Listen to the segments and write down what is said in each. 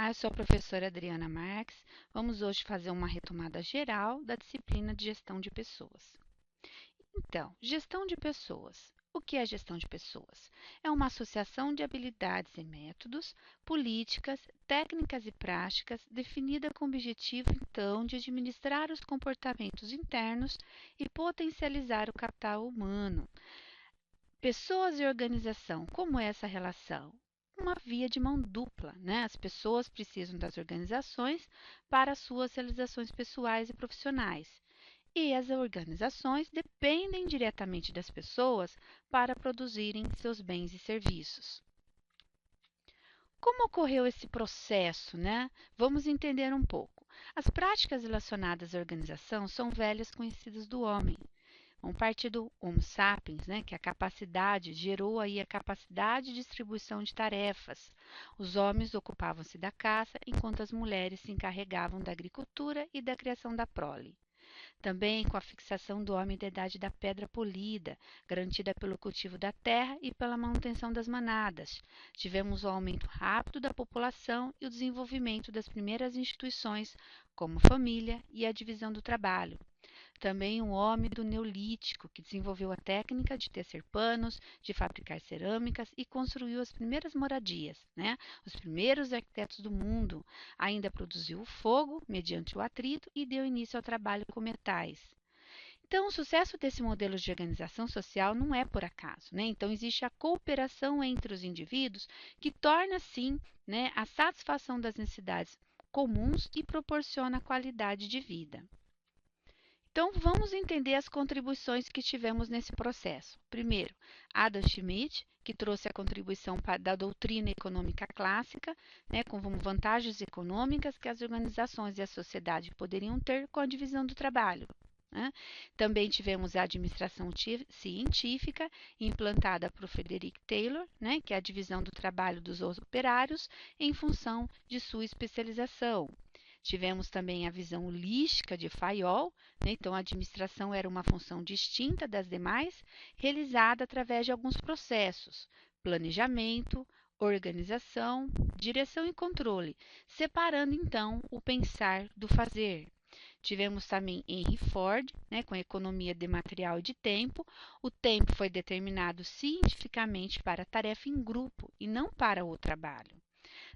Olá, eu sou a professora Adriana Marques. Vamos hoje fazer uma retomada geral da disciplina de gestão de pessoas. Então, gestão de pessoas. O que é gestão de pessoas? É uma associação de habilidades e métodos, políticas, técnicas e práticas definida com o objetivo, então, de administrar os comportamentos internos e potencializar o capital humano. Pessoas e organização, como é essa relação? Uma via de mão dupla, né? As pessoas precisam das organizações para suas realizações pessoais e profissionais, e as organizações dependem diretamente das pessoas para produzirem seus bens e serviços. Como ocorreu esse processo, né? Vamos entender um pouco. As práticas relacionadas à organização são velhas conhecidas do homem. Vamos partir do Homo sapiens, né, que a capacidade gerou aí a capacidade de distribuição de tarefas. Os homens ocupavam-se da caça, enquanto as mulheres se encarregavam da agricultura e da criação da prole. Também com a fixação do homem da idade da pedra polida, garantida pelo cultivo da terra e pela manutenção das manadas. Tivemos o aumento rápido da população e o desenvolvimento das primeiras instituições, como família e a divisão do trabalho. Também um homem do Neolítico, que desenvolveu a técnica de tecer panos, de fabricar cerâmicas e construiu as primeiras moradias, né? Os primeiros arquitetos do mundo. Ainda produziu o fogo mediante o atrito e deu início ao trabalho com metais. Então, o sucesso desse modelo de organização social não é por acaso, né? Então, existe a cooperação entre os indivíduos que torna, assim, né, a satisfação das necessidades comuns e proporciona qualidade de vida. Então, vamos entender as contribuições que tivemos nesse processo. Primeiro, Adam Smith, que trouxe a contribuição da doutrina econômica clássica, né, com vantagens econômicas que as organizações e a sociedade poderiam ter com a divisão do trabalho. Né? Também tivemos a administração científica, implantada por Frederick Taylor, né, que é a divisão do trabalho dos operários em função de sua especialização. Tivemos também a visão holística de Fayol, né? Então a administração era uma função distinta das demais, realizada através de alguns processos: planejamento, organização, direção e controle, separando então o pensar do fazer. Tivemos também Henry Ford, né, com a economia de material e de tempo. O tempo foi determinado cientificamente para a tarefa em grupo e não para o trabalho.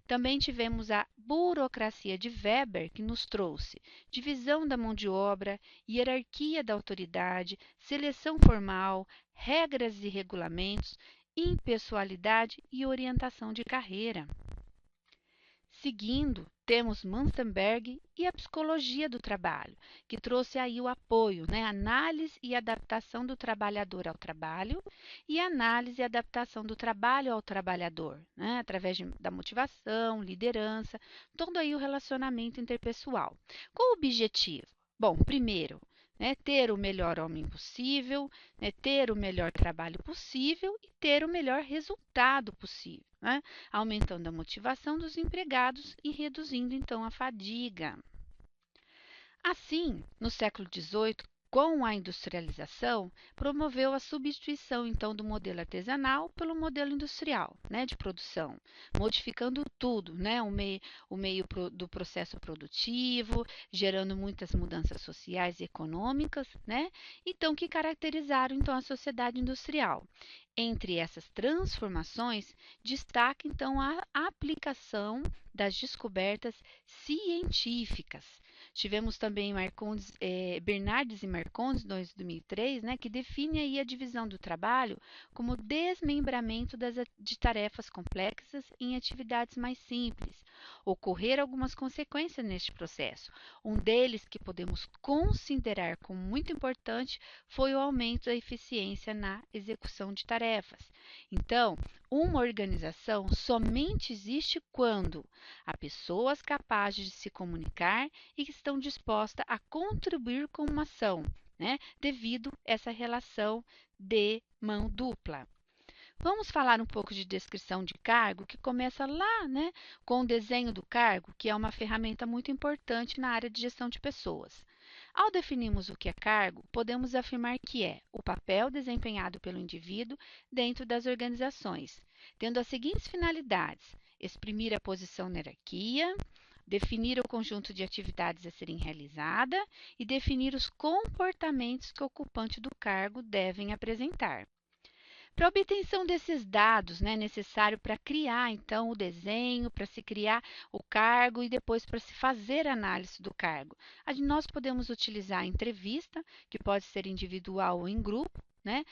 Também tivemos a burocracia de Weber, que nos trouxe divisão da mão de obra, hierarquia da autoridade, seleção formal, regras e regulamentos, impessoalidade e orientação de carreira. Seguindo, temos Manstenberg e a psicologia do trabalho, que trouxe aí o apoio, né? Análise e adaptação do trabalhador ao trabalho e análise e adaptação do trabalho ao trabalhador, né? Através da motivação, liderança, todo aí o relacionamento interpessoal. Qual o objetivo? Bom, primeiro, né, ter o melhor homem possível, né, ter o melhor trabalho possível e ter o melhor resultado possível, né, aumentando a motivação dos empregados e reduzindo então a fadiga. Assim, no século XVIII, com a industrialização, promoveu a substituição então do modelo artesanal pelo modelo industrial, né, de produção, modificando tudo, né, o meio do processo produtivo, gerando muitas mudanças sociais e econômicas, né, então que caracterizaram então a sociedade industrial. Entre essas transformações, destaca então a aplicação das descobertas científicas. Tivemos também Bernardes e Marcondes, 2003, né, que define aí a divisão do trabalho como desmembramento de tarefas complexas em atividades mais simples. Ocorreram algumas consequências neste processo. Um deles que podemos considerar como muito importante foi o aumento da eficiência na execução de tarefas. Então, uma organização somente existe quando há pessoas capazes de se comunicar e que estão dispostas a contribuir com uma ação, né, devido a essa relação de mão dupla. Vamos falar um pouco de descrição de cargo, que começa lá, né, com o desenho do cargo, que é uma ferramenta muito importante na área de gestão de pessoas. Ao definirmos o que é cargo, podemos afirmar que é o papel desempenhado pelo indivíduo dentro das organizações, tendo as seguintes finalidades: exprimir a posição na hierarquia, definir o conjunto de atividades a serem realizadas e definir os comportamentos que o ocupante do cargo devem apresentar. Para a obtenção desses dados, né, necessário para criar, então, o desenho, para se criar o cargo e depois para se fazer a análise do cargo. Nós podemos utilizar a entrevista, que pode ser individual ou em grupo, né,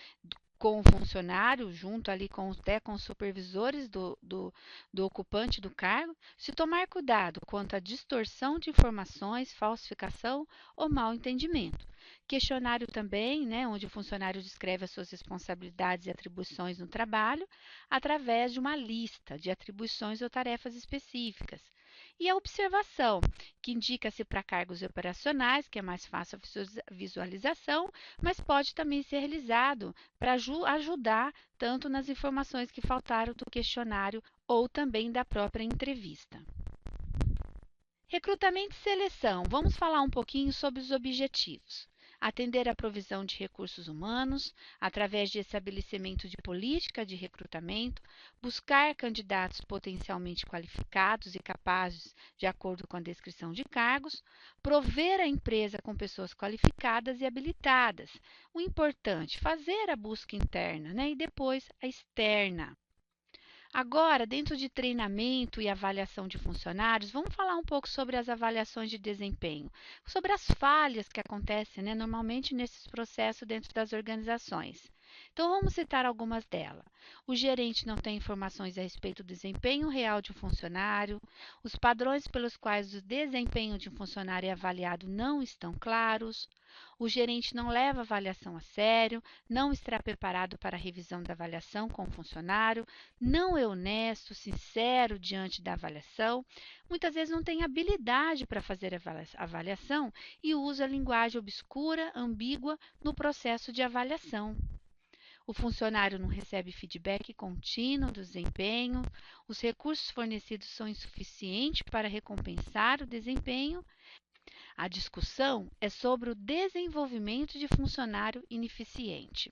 com o funcionário, junto ali até com os supervisores do ocupante do cargo, se tomar cuidado quanto à distorção de informações, falsificação ou mal entendimento. Questionário também, né, onde o funcionário descreve as suas responsabilidades e atribuições no trabalho, através de uma lista de atribuições ou tarefas específicas. E a observação, que indica-se para cargos operacionais, que é mais fácil a visualização, mas pode também ser realizado para ajudar tanto nas informações que faltaram do questionário ou também da própria entrevista. Recrutamento e seleção. Vamos falar um pouquinho sobre os objetivos. Atender à provisão de recursos humanos, através de estabelecimento de política de recrutamento, buscar candidatos potencialmente qualificados e capazes de acordo com a descrição de cargos, prover a empresa com pessoas qualificadas e habilitadas. O importante, fazer a busca interna, né, e depois a externa. Agora, dentro de treinamento e avaliação de funcionários, vamos falar um pouco sobre as avaliações de desempenho, sobre as falhas que acontecem, né, normalmente nesses processos dentro das organizações. Então, vamos citar algumas delas. O gerente não tem informações a respeito do desempenho real de um funcionário, os padrões pelos quais o desempenho de um funcionário é avaliado não estão claros, o gerente não leva a avaliação a sério, não está preparado para a revisão da avaliação com o funcionário, não é honesto, sincero diante da avaliação, muitas vezes não tem habilidade para fazer a avaliação e usa linguagem obscura, ambígua no processo de avaliação. O funcionário não recebe feedback contínuo do desempenho, os recursos fornecidos são insuficientes para recompensar o desempenho. A discussão é sobre o desenvolvimento de funcionário ineficiente.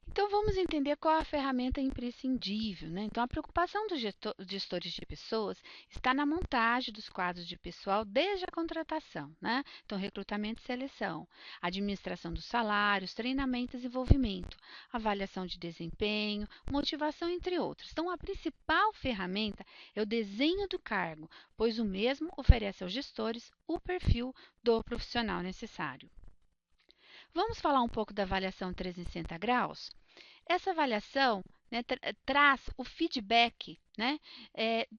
Então, vamos entender qual a ferramenta imprescindível, né? Então, a preocupação dos gestores de pessoas está na montagem dos quadros de pessoal desde a contratação, né? Então, recrutamento e seleção, administração dos salários, treinamento e desenvolvimento, avaliação de desempenho, motivação, entre outros. Então, a principal ferramenta é o desenho do cargo, pois o mesmo oferece aos gestores o perfil do profissional necessário. Vamos falar um pouco da avaliação 360 graus? Essa avaliação, né, traz o feedback, né,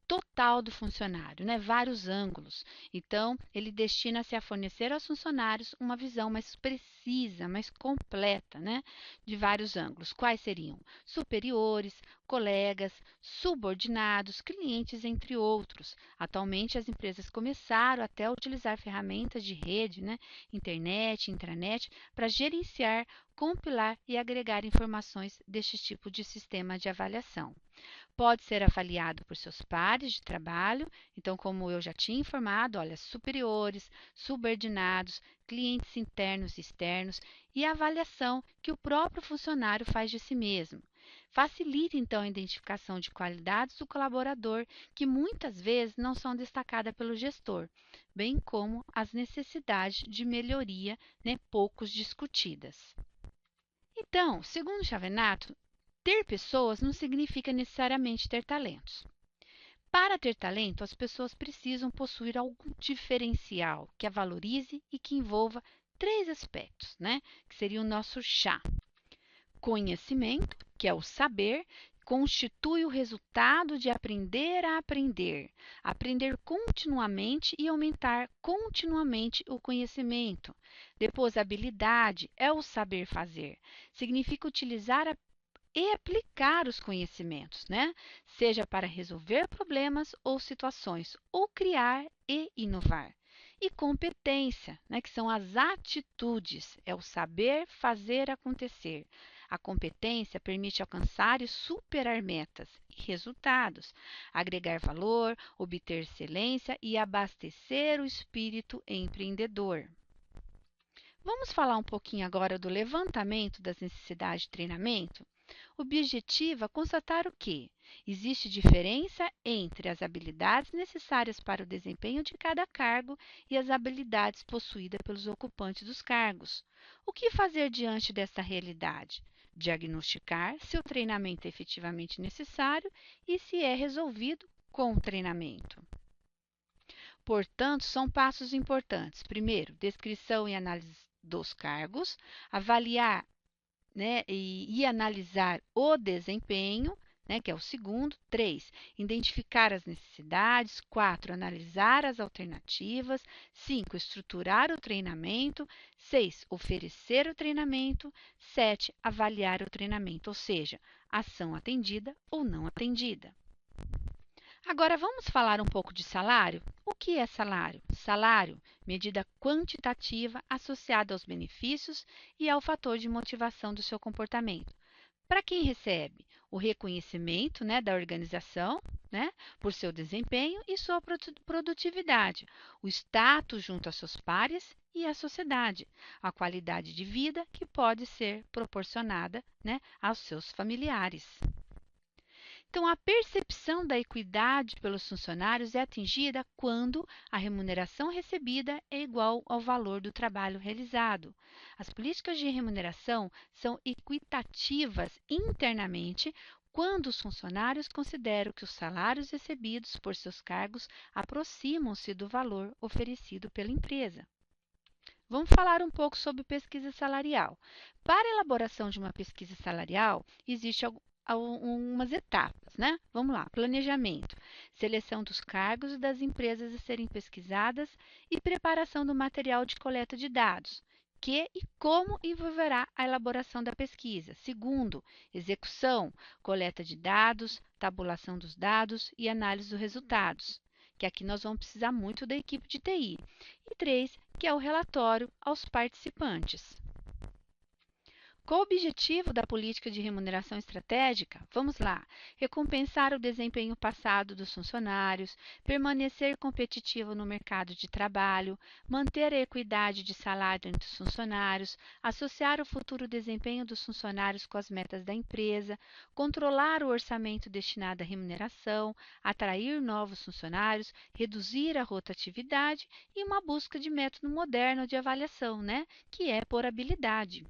total do funcionário, né, vários ângulos. Então, ele destina-se a fornecer aos funcionários uma visão mais precisa, mais completa, né, de vários ângulos. Quais seriam? Superiores, colegas, subordinados, clientes, entre outros. Atualmente, as empresas começaram até a utilizar ferramentas de rede, né, internet, intranet, para gerenciar, compilar e agregar informações deste tipo de sistema de avaliação. Pode ser avaliado por seus pares de trabalho, então, como eu já tinha informado, olha, superiores, subordinados, clientes internos e externos e a avaliação que o próprio funcionário faz de si mesmo. Facilita, então, a identificação de qualidades do colaborador que muitas vezes não são destacadas pelo gestor, bem como as necessidades de melhoria, né, poucos discutidas. Então, segundo Chavenato, ter pessoas não significa necessariamente ter talentos. Para ter talento, as pessoas precisam possuir algum diferencial que a valorize e que envolva três aspectos, né? Que seria o nosso chá. Conhecimento, que é o saber, constitui o resultado de aprender a aprender, aprender continuamente e aumentar continuamente o conhecimento. Depois, habilidade é o saber fazer, significa utilizar e aplicar os conhecimentos, né? Seja para resolver problemas ou situações, ou criar e inovar. E competência, né? Que são as atitudes, é o saber fazer acontecer. A competência permite alcançar e superar metas e resultados, agregar valor, obter excelência e abastecer o espírito empreendedor. Vamos falar um pouquinho agora do levantamento das necessidades de treinamento? Objetiva constatar o quê? Existe diferença entre as habilidades necessárias para o desempenho de cada cargo e as habilidades possuídas pelos ocupantes dos cargos. O que fazer diante desta realidade? Diagnosticar se o treinamento é efetivamente necessário e se é resolvido com o treinamento. Portanto, são passos importantes. Primeiro, descrição e análise dos cargos, avaliar, né, e analisar o desempenho, né, que é o segundo. 3, identificar as necessidades. 4, analisar as alternativas. 5, estruturar o treinamento. 6, oferecer o treinamento. 7, avaliar o treinamento, ou seja, ação atendida ou não atendida. Agora vamos falar um pouco de salário? O que é salário? Salário, medida quantitativa associada aos benefícios e ao fator de motivação do seu comportamento. Para quem recebe? O reconhecimento, né, da organização, né, por seu desempenho e sua produtividade, o status junto a seus pares e à sociedade, a qualidade de vida que pode ser proporcionada, né, aos seus familiares. Então, a percepção da equidade pelos funcionários é atingida quando a remuneração recebida é igual ao valor do trabalho realizado. As políticas de remuneração são equitativas internamente quando os funcionários consideram que os salários recebidos por seus cargos aproximam-se do valor oferecido pela empresa. Vamos falar um pouco sobre pesquisa salarial. Para a elaboração de uma pesquisa salarial, existe algumas etapas, né? Vamos lá: planejamento, seleção dos cargos e das empresas a serem pesquisadas e preparação do material de coleta de dados, que e como envolverá a elaboração da pesquisa. Segundo, execução, coleta de dados, tabulação dos dados e análise dos resultados, que aqui nós vamos precisar muito da equipe de TI. E 3, que é o relatório aos participantes. Qual o objetivo da política de remuneração estratégica? Vamos lá: recompensar o desempenho passado dos funcionários, permanecer competitivo no mercado de trabalho, manter a equidade de salário entre os funcionários, associar o futuro desempenho dos funcionários com as metas da empresa, controlar o orçamento destinado à remuneração, atrair novos funcionários, reduzir a rotatividade e uma busca de método moderno de avaliação, né? Que é por habilidade.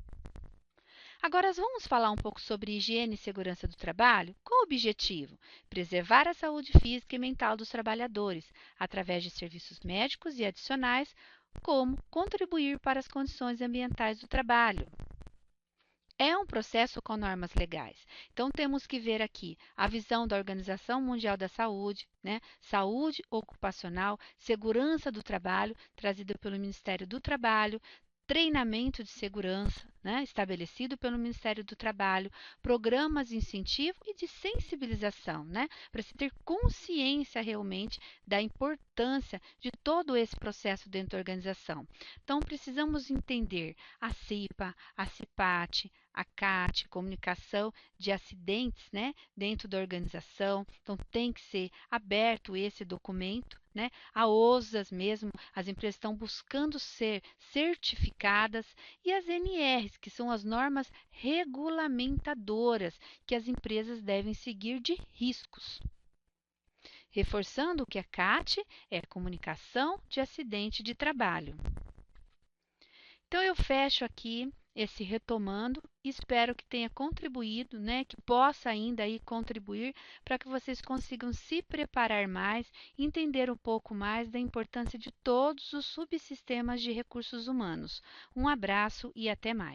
Agora vamos falar um pouco sobre higiene e segurança do trabalho? Qual o objetivo? Preservar a saúde física e mental dos trabalhadores, através de serviços médicos e adicionais, como contribuir para as condições ambientais do trabalho. É um processo com normas legais. Então, temos que ver aqui a visão da Organização Mundial da Saúde, né? Saúde ocupacional, segurança do trabalho, trazida pelo Ministério do Trabalho, treinamento de segurança, né, estabelecido pelo Ministério do Trabalho, programas de incentivo e de sensibilização, né, para se ter consciência realmente da importância de todo esse processo dentro da organização. Então, precisamos entender a CIPA, a CIPAT, a CAT, comunicação de acidentes, né, dentro da organização. Então, tem que ser aberto esse documento, né? A OSAS mesmo, as empresas estão buscando ser certificadas, e as NRs, que são as normas regulamentadoras que as empresas devem seguir de riscos. Reforçando que a CAT é comunicação de acidente de trabalho. Então, eu fecho aqui esse retomando, espero que tenha contribuído, né, que possa ainda aí contribuir para que vocês consigam se preparar mais, entender um pouco mais da importância de todos os subsistemas de recursos humanos. Um abraço e até mais.